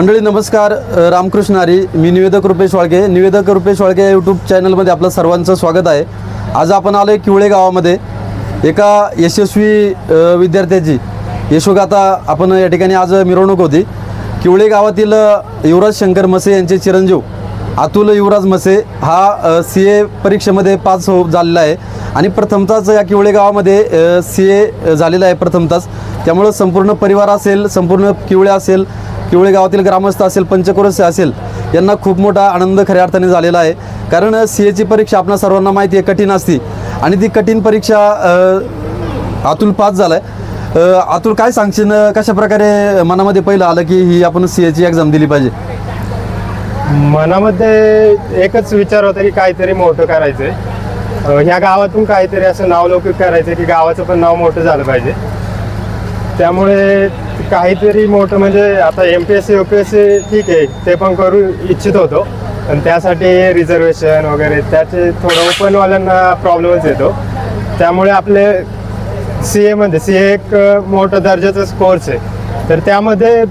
मंडळी नमस्कार, रामकृष्ण हरी. मी निवेदक रुपेश वाळके. निवेदक रुपेश वाळके या यूट्यूब चॅनलमध्ये आपलं सर्वांचं स्वागत आहे. आज आपण आलो आहे किवळे गावामध्ये. एका यशस्वी विद्यार्थ्याची यशोगाथा आपण या ठिकाणी आज मिरवणूक होती. किवळे गावातील युवराज शंकर मसे यांचे चिरंजीव अतुल युवराज मसे हा CA परीक्षेमध्ये पास झालेला आहे आणि प्रथमतःच या किवळे गावामध्ये CA झालेला आहे प्रथमतःच. त्यामुळं संपूर्ण परिवार असेल, संपूर्ण किवळे असेल, किवळे गावातील ग्रामस्थ असेल, पंचक्रोश असेल, यांना खूप मोठा आनंद खऱ्या अर्थाने झालेला आहे. कारण CAची परीक्षा आपल्या सर्वांना माहिती आहे कठीण असती आणि ती कठीण परीक्षा अतुल पास झाला आहे. अतुल, काय सांगशील, कशा प्रकारे मनामध्ये पहिलं आलं की ही आपण CAची एक्झाम दिली पाहिजे? मनामध्ये एकच विचार होता की काहीतरी मोठं करायचंय, ह्या गावातून काहीतरी असं नावलौकिक करायचं की गावाचं पण नाव मोठं झालं पाहिजे. त्यामुळे काहीतरी मोठं म्हणजे आता MPSC UPSC ठीक आहे, ते पण करू इच्छित होतो, पण त्यासाठी रिझर्वेशन वगैरे त्याचे थोडं ओपनवाल्यांना प्रॉब्लेमच येतो. त्यामुळे आपले CA एक मोठा दर्जाचा कोर्स आहे, तर त्यामध्ये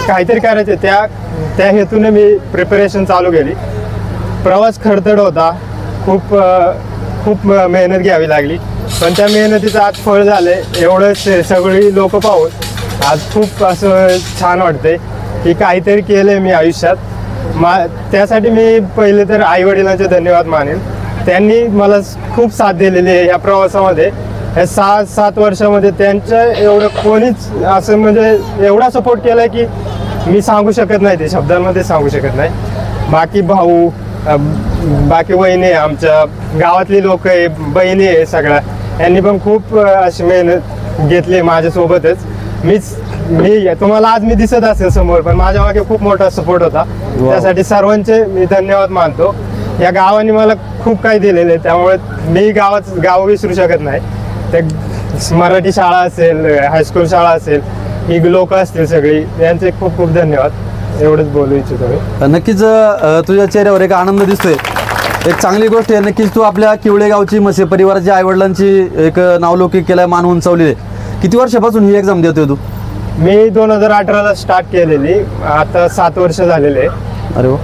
काहीतरी करायचं त्या हेतूने मी प्रिपरेशन चालू केली. प्रवास खडतड होता, खूप मेहनत घ्यावी लागली, पण त्या मेहनतीचं आज फळ झाले. एवढं सगळी लोक पाहून आज खूप असं छान वाटतंय की काहीतरी केलंय मी आयुष्यात. त्यासाठी मी पहिले तर आईवडिलांचे धन्यवाद मानेन. त्यांनी मला खूप साथ दिलेली आहे या प्रवासामध्ये. या 6-7 वर्षामध्ये त्यांच्या एवढं कोणीच असं म्हणजे एवढा सपोर्ट केलाय की मी सांगू शकत नाही, ते शब्दांमध्ये सांगू शकत नाही. बाकी भाऊ, बाकी वहिनी, आमच्या गावातली लोक आहे, बहिणी आहे, सगळ्या यांनी पण खूप अशी मेहनत घेतली माझ्यासोबतच. मी तुम्हाला आज मी दिसत असेल समोर, पण माझ्या मागे खूप मोठा सपोर्ट होता. त्यासाठी सर्वांचे मी धन्यवाद मानतो. या गावाने मला खूप काही दिलेलं आहे, त्यामुळे मी गाव विसरू शकत नाही. ते मराठी शाळा असेल, हायस्कूल शाळा असेल, ही लोक असतील सगळी, यांचे खूप खूप धन्यवाद. एवढंच बोलू इच्छितो मी. नक्कीच तुझ्या चेहऱ्यावर एक आनंद दिसतोय, एक चांगली गोष्ट आहे. नक्कीच तू आपल्या किवळे गावची मसे परिवाराच्या आईवडिलांची एक नावलौकिक केलाय, मान उंचावली आहे. किती वर्षापासून ही एक्झाम देतोय तू? मी 2018ला स्टार्ट केलेली, आता 7 वर्ष झालेले. अरे वा.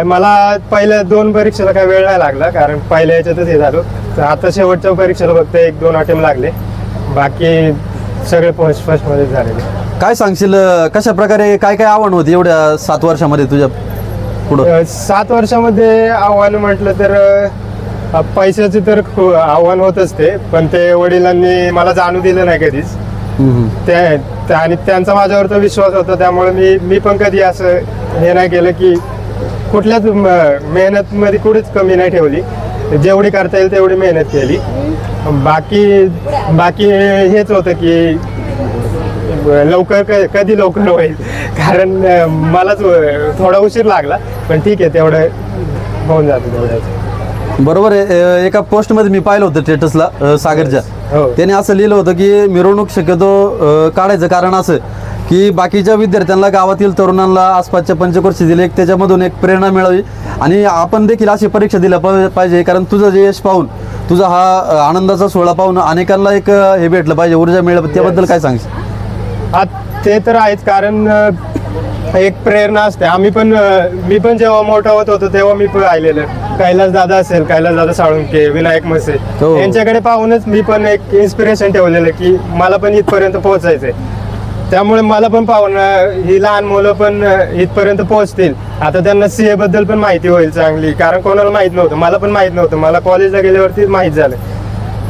मला पहिल्या 2 परीक्षेला काही वेळ नाही लागला, कारण पहिल्या याच्यातच हे झालो. आता शेवटच्या परीक्षेला फक्त 1-2 अटेम्प्ट लागले, बाकी सगळे फर्स्ट मध्ये झालेले. काय सांगशील, कशा प्रकारे काय आव्हान होती एवढ्या 7 वर्षामध्ये तुझ्या पुढं? 7 वर्षामध्ये आव्हान म्हटलं तर पैशाचे तर आव्हान होत असते, पण ते वडिलांनी मला जाणू दिलं नाही कधीच. आणि त्यांचा माझ्यावरचा विश्वास होता, त्यामुळे मी पण कधी असं हे नाही केलं की कुठल्याच मेहनत मध्ये कुठेच कमी नाही ठेवली. जेवढी करता येईल तेवढी मेहनत केली. बाकी हेच होतं की कधी लवकर होईल, कारण मलाच थोडा उशीर लागला, पण ठीक आहे, तेवढं होऊन जातं तेवढ्याच. बरोबर आहे. एका पोस्टमध्ये मी पाहिलं होतं स्टेटसला सागरच्या, त्याने असं लिहिलं होतं की मिरवणूक शक्यतो काढायचं कारण असं की बाकीच्या विद्यार्थ्यांना, गावातील तरुणांना, आसपासच्या पंचक्रोशीतील एक त्याच्यामधून एक प्रेरणा मिळावी आणि आपण देखील अशी परीक्षा दिल्या पाहिजे. कारण तुझं जे यश पाहून, तुझा हा आनंदाचा सोहळा पाहून अनेकांना एक हे भेटलं पाहिजे, ऊर्जा मिळाली. त्याबद्दल काय सांगशील? ते तर आहेच, कारण एक प्रेरणा असते. मी पण जेव्हा मोठा होत होतो तेव्हा मी पण राहिलेलं कैलास दादा साळुंके, विनायक मसे यांच्याकडे पाहूनच मी पण एक इन्स्पिरेशन ठेवलेलं की मला पण इथपर्यंत पोहोचायचंय. त्यामुळे मला पण पाहून ही लहान मुलं पण इथपर्यंत पोहोचतील. आता त्यांना CA बद्दल पण माहिती होईल चांगली, कारण कोणाला माहित नव्हतं, मला पण माहित नव्हतं. मला कॉलेजला गेल्यावरती माहित झालं,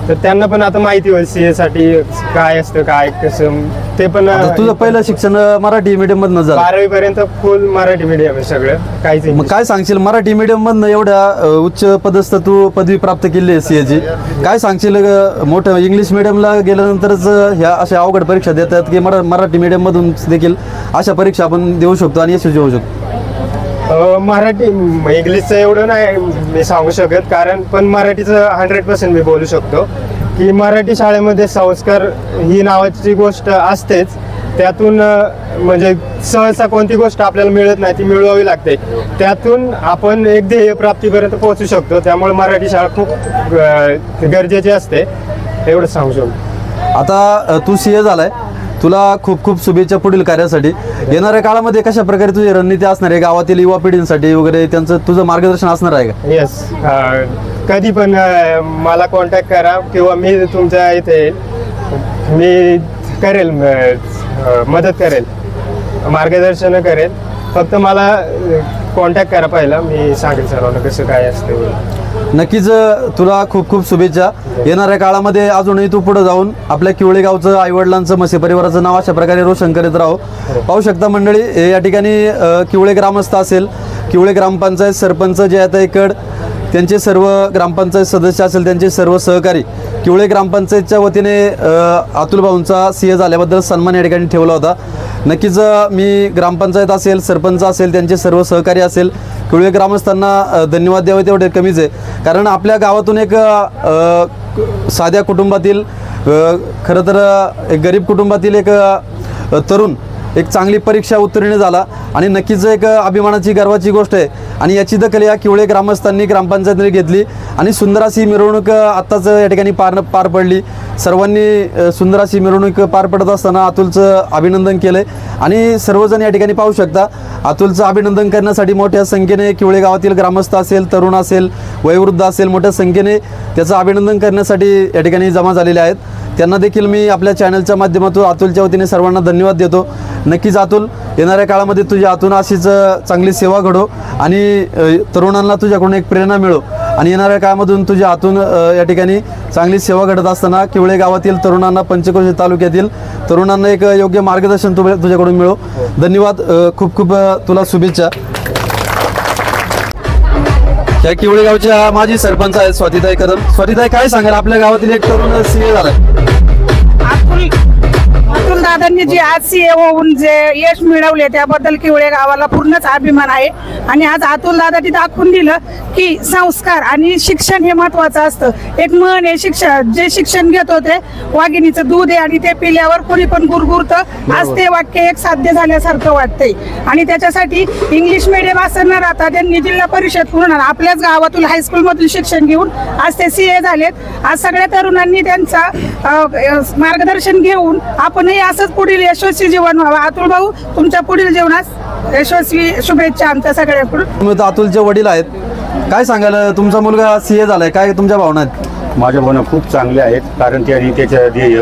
तर त्यांना पण आता माहिती होईल CA साठी काय असतं, काय कसं. ते पण तुझं पहिलं शिक्षण मराठी मीडियम मधनं झालं? 12वी पर्यंत फुल मराठी मीडियम आहे सगळं, काहीच. मग काय सांगशील, मराठी मीडियम मधनं एवढ्या उच्च पदस्थ तू पदवी प्राप्त केली आहे CAची, काय सांगशील? मोठं इंग्लिश मिडियमला गेल्यानंतरच ह्या अशा अवघड परीक्षा देतात की मराठी मीडियम मधून देखील अशा परीक्षा आपण देऊ शकतो आणि यशस्वी होऊ शकतो? मराठी इंग्लिशचं एवढं नाही मी सांगू शकत, कारण पण मराठीचं 100% मी बोलू शकतो की मराठी शाळेमध्ये संस्कार ही नावाची गोष्ट असतेच. त्यातून म्हणजे सहसा कोणती गोष्ट आपल्याला मिळत नाही, ती मिळवावी लागते. त्यातून आपण एक ध्येय प्राप्तीपर्यंत पोहोचू शकतो. त्यामुळे मराठी शाळा खूप गरजेची असते, एवढंच सांगू शकतो. आता तू CA झालाय, तुला खूप खूप शुभेच्छा पुढील कार्यासाठी. येणाऱ्या काळामध्ये कशा प्रकारे तुझी रणनीती असणार आहे गावातील युवा पिढींसाठी वगैरे, त्यांचं तुझं मार्गदर्शन असणार आहे का? येस, कधी पण मला कॉन्टॅक्ट करा किंवा मी तुमच्या इथे येईल. मी करेल, मदत करेल, मार्गदर्शन करेल. फक्त मला कॉन्टॅक्ट करा पहिला, मी सांगेल सर्वांना कसं काय असतं. नक्कीच तुला खूप खूप शुभेच्छा. येणाऱ्या काळामध्ये अजूनही तू पुढे जाऊन आपल्या किवळे गावचं, आईवडिलांचं, मसे परिवाराचं नाव अशा प्रकारे रोशन करीत राहो. पाहू शकता मंडळी, या ठिकाणी किवळे ग्रामस्थ असेल, किवळे ग्रामपंचायत सरपंच जे आहेत इकड, त्यांचे सर्व ग्रामपंचायत सदस्य असेल, त्यांचे सर्व सहकारी, किवळे ग्रामपंचायतच्या वतीने अतुल भाऊंचा CA झाल्याबद्दल सन्मान या ठिकाणी ठेवला होता. नक्कीच मी ग्रामपंचायत असेल, सरपंच असेल, त्यांचे सर्व सहकारी असेल, किवळे ग्रामस्थांना धन्यवाद द्यावे तेवढे कमीच आहे. कारण आपल्या गावातून एक साध्या कुटुंबातील, खरं तर एक गरीब कुटुंबातील एक तरुण एक चांगली परीक्षा उत्तीर्ण झाला आणि नक्कीच एक अभिमानाची, गर्वाची गोष्ट आहे. आणि याची दखल या किवळे ग्रामस्थांनी, ग्रामपंचायतीने घेतली आणि सुंदर अशी मिरवणूक आत्ताच या ठिकाणी पार पडली. सर्वांनी सुंदर अशी मिरवणूक पार पडत असताना अतुलचं अभिनंदन केलं आणि सर्वजण या ठिकाणी पाहू शकता. अतुलचं अभिनंदन करण्यासाठी मोठ्या संख्येने किवळे गावातील ग्रामस्थ असेल, तरुण असेल, वयोवृद्ध असेल, मोठ्या संख्येने त्याचं अभिनंदन करण्यासाठी या ठिकाणी जमा झालेले आहेत. त्यांना देखील मी आपल्या चॅनलच्या माध्यमातून अतुलच्या वतीने सर्वांना धन्यवाद देतो. नक्कीच अतुल, येणाऱ्या काळामध्ये तुझ्या हातून अशीच चांगली सेवा घडो आणि तरुणांना तुझ्याकडून एक प्रेरणा मिळो आणि येणाऱ्या काळामधून तुझ्या हातून या ठिकाणी चांगली सेवा घडत असताना किवळे गावातील तरुणांना, पंचक्रोशी तालुक्यातील तरुणांना एक योग्य मार्गदर्शन तुझ्याकडून मिळो. धन्यवाद, खूप खूप तुला शुभेच्छा. या किवळे गावच्या माजी सरपंच आहेत स्वातीताई कदम. स्वातीताई, काय सांगाल, आपल्या गावातील एक तरुण CA झालाय? अतुल दादांनी जे आज CA होऊन जे यश मिळवले त्याबद्दल किवळे गावाला पूर्णच अभिमान आहे. आणि आज अतुल दादांनी दाखवून दिलं की संस्कार आणि शिक्षण हे महत्वाचं असतं. एक म्हण आहे, जे शिक्षण घेत होते वाघिणीचं दूध आहे आणि ते पिल्यावर कोणी पण गुरगुरतं, आज ते वाक्य एक साध्य झाल्यासारखं वाटतंय. आणि त्याच्यासाठी इंग्लिश मिडियम असं न राहता त्यांनी जिल्हा परिषद पूर्ण आपल्याच गावातून हायस्कूल मधून शिक्षण घेऊन आज ते CA झालेत. आज सगळ्या तरुणांनी त्यांचा मार्गदर्शन घेऊन आपणही असंच पुढील यशस्वी जीवन व्हावं. अतुल भाऊ, तुमच्या पुढील जीवनास यशस्वी शुभेच्छा आमच्या सगळ्यांकडून. अतुलचे वडील आहेत, काय सांगाल, तुमचा मुलगा CA झालाय, काय तुमच्या भावना आहेत? माझ्या भावना खूप चांगल्या आहेत, कारण त्यांनी त्याच्या ध्येय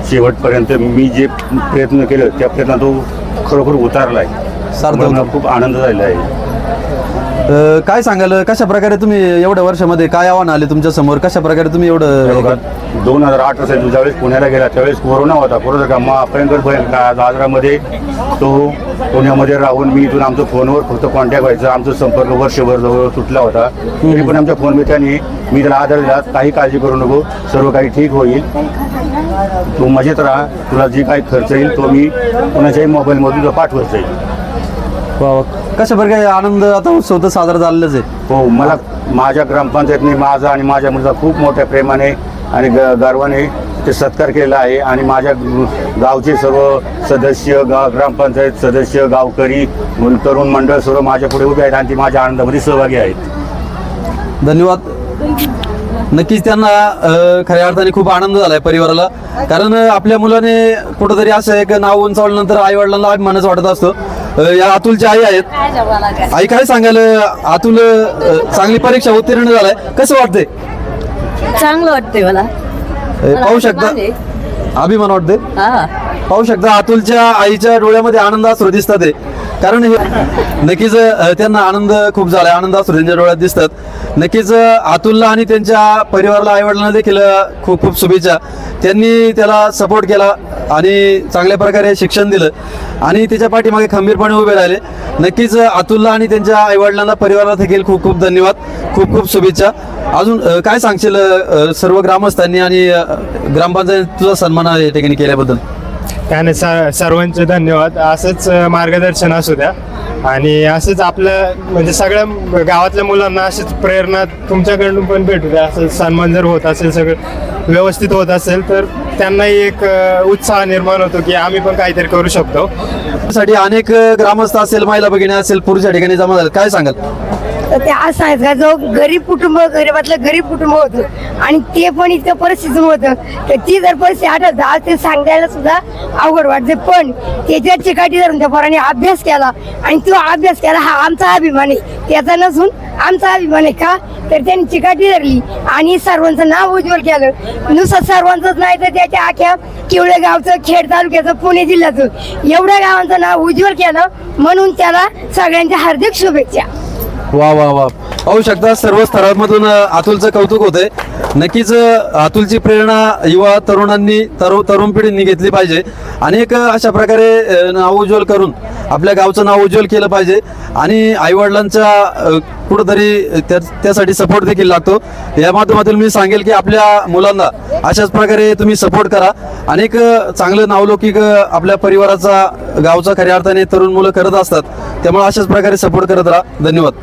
शेवटपर्यंत मी जे प्रयत्न केलं त्या प्रयत्नात तो खरोखर उतारला आहे. मला खूप आनंद झालेला आहे. काय सांगाल, कशा प्रकारे तुम्ही एवढ्या वर्षामध्ये काय आव्हान आले तुमच्या समोर, कशा प्रकारे तुम्ही एवढं? 2008 साली ज्यावेळेस पुण्याला गेला त्यावेळेस कोरोना होता. कोरोना भयंकर आजारामध्ये तो पुण्यामध्ये राहून मी इथून आमचं फोनवर फक्त कॉन्टॅक्ट व्हायचा. आमचा संपर्क वर्षभर जवळ तुटला होता. तरी पण आमच्या फोनमध्ये त्यांनी मी त्याला आधार दिला, काही काळजी करू नको, सर्व काही ठीक होईल, तू मजेत राहा, तुला जी काही खर्च येईल तो मी कुणाच्याही मोबाईलमधून तो पाठवत जाईल. कशा प्रकारे आनंद आता उत्सव तर साजरा झालेलाच आहे. हो, मला माझ्या ग्रामपंचायतने माझा आणि माझ्या मुलाचा खूप मोठ्या प्रेमाने आणि गर्वाने ते सत्कार केलेला आहे. आणि माझ्या गावचे सर्व सदस्य, ग्रामपंचायत सदस्य, गावकरी, तरुण मंडळ सर्व माझ्या पुढे उभे आहेत आणि ती माझ्या आनंदामध्ये सहभागी आहेत. धन्यवाद. नक्कीच त्यांना खऱ्या अर्थाने खूप आनंद झालाय परिवाराला, कारण आपल्या मुलाने कुठंतरी असं एक नाव उंचावल्यानंतर आई वडिलांना अभिमानच वाटत असतो. या अतुलची आई आहेत. आई, काय सांगाल, अतुल चांगली परीक्षा उत्तीर्ण झालाय, कसं वाटतंय? चांगलं वाटतंय मला. पाहू शकता, अभिमान वाटते. पाहू शकता अतुलच्या आईच्या डोळ्यामध्ये आनंद अश्रू दिसतात आहे, कारण नक्कीच त्यांना आनंद खूप झाला, आनंद अश्रू त्यांच्या डोळ्यात दिसतात. नक्कीच अतुलला आणि त्यांच्या परिवाराला, आईवडिलांना देखील खूप खूप शुभेच्छा. त्यांनी त्याला सपोर्ट केला आणि चांगल्या प्रकारे शिक्षण दिलं आणि त्याच्या पाठीमागे खंबीरपणे उभे राहिले. नक्कीच अतुलला आणि त्यांच्या आईवडिलांना, परिवाराला देखील खूप खूप धन्यवाद, खूप खूप शुभेच्छा. अजून काय सांगशील सर्व ग्रामस्थांनी आणि ग्रामपंचायत तुझा सन्मान या ठिकाणी केल्याबद्दल? त्याने सर्वांचे धन्यवाद. असंच मार्गदर्शन असू द्या आणि असंच आपलं म्हणजे सगळ्या गावातल्या मुलांना अशीच प्रेरणा तुमच्याकडून पण भेटू द्या. असं सन्मान जर होत असेल, सगळं व्यवस्थित होत असेल तर त्यांनाही एक उत्साह निर्माण होतो की आम्ही पण काहीतरी करू शकतो. साठी अनेक ग्रामस्थ असेल, महिला भगिनी असेल, पुरुष या ठिकाणी जमा झाले, काय सांगाल? तर ते आज सांगायचं का जो गरीबातलं गरीब कुटुंब होतं आणि ते पण इतकं परिस्थितीतून होतं तर ती जर परिस्थिती आठवत आज ते सांगायला सुद्धा अवघड वाटते. पण त्याच्या चिकाटी धरून त्या पोरांनी अभ्यास केला आणि तो अभ्यास केला हा आमचा अभिमान आहे, त्याचा नसून आमचा अभिमान आहे. का तर त्यांनी चिकाटी धरली आणि सर्वांचं नाव उज्ज्वल केलं. नुसतं सर्वांचंच नाही तर त्याच्या अख्या किवळे गावचं, खेड तालुक्याचं, पुणे जिल्ह्याचं एवढ्या गावांचं नाव उज्ज्वल केलं म्हणून त्याला सगळ्यांच्या हार्दिक शुभेच्छा. वा वा वा, पाहू शकता सर्व स्तरांमधून अतुलचं कौतुक होतंय. नक्कीच अतुलची प्रेरणा युवा तरुणांनी तरुण पिढींनी घेतली पाहिजे. अनेक अशा प्रकारे नाव उज्ज्वल करून आपल्या गावचं नाव उज्ज्वल केलं पाहिजे आणि आईवडिलांचा कुठंतरी त्यासाठी सपोर्ट देखील लागतो. या माध्यमातून मी सांगेल की आपल्या मुलांना अशाच प्रकारे तुम्ही सपोर्ट करा. अनेक चांगलं नावलौकिक आपल्या परिवाराचा गावचा खऱ्या अर्थाने तरुण मुलं करत असतात, त्यामुळे अशाच प्रकारे सपोर्ट करत राहा. धन्यवाद.